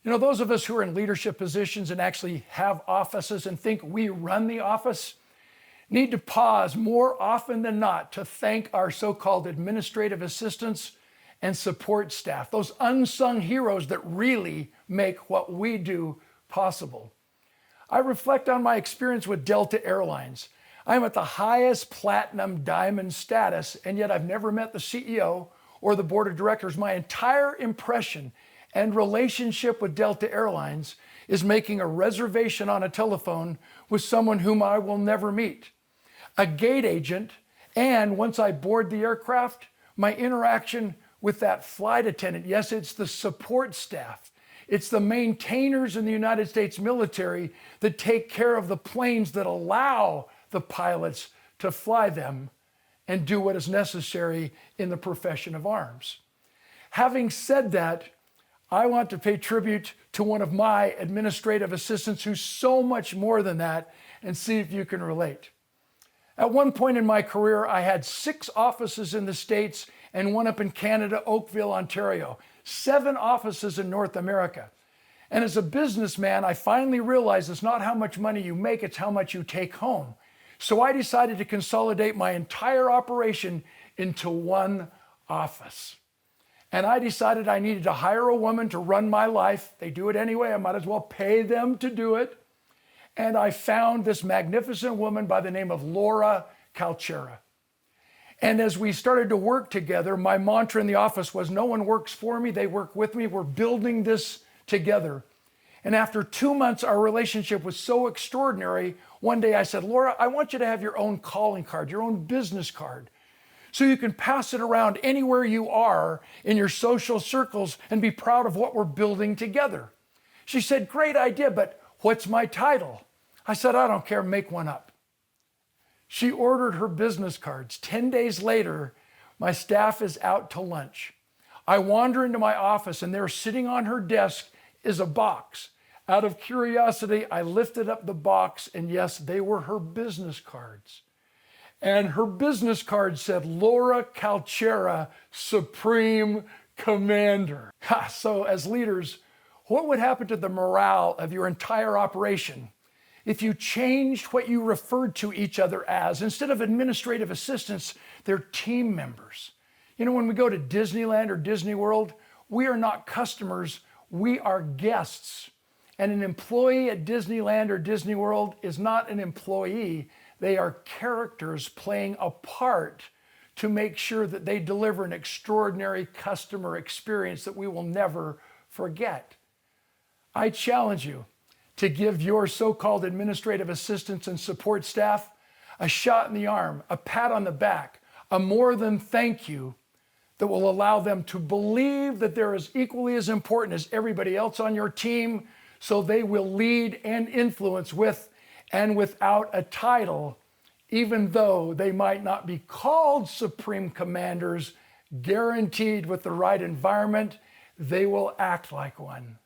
Those of us who are in leadership positions and actually have offices and think we run the office need to pause more often than not to thank our so-called administrative assistants and support staff, those unsung heroes that really make what we do possible. I reflect on my experience with Delta Airlines. I'm at the highest platinum diamond status, and yet I've never met the CEO or the board of directors. My entire impression and relationship with Delta Airlines is making a reservation on a telephone with someone whom I will never meet, a gate agent, and once I board the aircraft, my interaction with that flight attendant. Yes, it's the support staff. It's the maintainers in the United States military that take care of the planes that allow the pilots to fly them and do what is necessary in the profession of arms. Having said that, I want to pay tribute to one of my administrative assistants who's so much more than that, and see if you can relate. At one point in my career, I had 6 offices in the States and one up in Canada, Oakville, Ontario, 7 offices in North America. And as a businessman, I finally realized it's not how much money you make, it's how much you take home. So I decided to consolidate my entire operation into one office. And I decided I needed to hire a woman to run my life. They do it anyway, I might as well pay them to do it. And I found this magnificent woman by the name of Laura Calchera. And as we started to work together, my mantra in the office was, no one works for me, they work with me. We're building this together. And after 2 months, our relationship was so extraordinary. One day I said, Laura, I want you to have your own calling card, your own business card, so you can pass it around anywhere you are in your social circles and be proud of what we're building together. She said, great idea, but what's my title? I said, I don't care, make one up. She ordered her business cards. 10 days later, my staff is out to lunch. I wander into my office and there sitting on her desk is a box. Out of curiosity, I lifted up the box and yes, they were her business cards. And her business card said, Laura Calchera, Supreme Commander. So as leaders, what would happen to the morale of your entire operation if you changed what you referred to each other as? Instead of administrative assistants, they're team members. When we go to Disneyland or Disney World, we are not customers, we are guests. And an employee at Disneyland or Disney World is not an employee. They are characters playing a part to make sure that they deliver an extraordinary customer experience that we will never forget. I challenge you to give your so-called administrative assistants and support staff a shot in the arm, a pat on the back, a more than thank you that will allow them to believe that they're as equally as important as everybody else on your team, so they will lead and influence with and without a title, even though they might not be called Supreme Commanders, guaranteed with the right environment, they will act like one.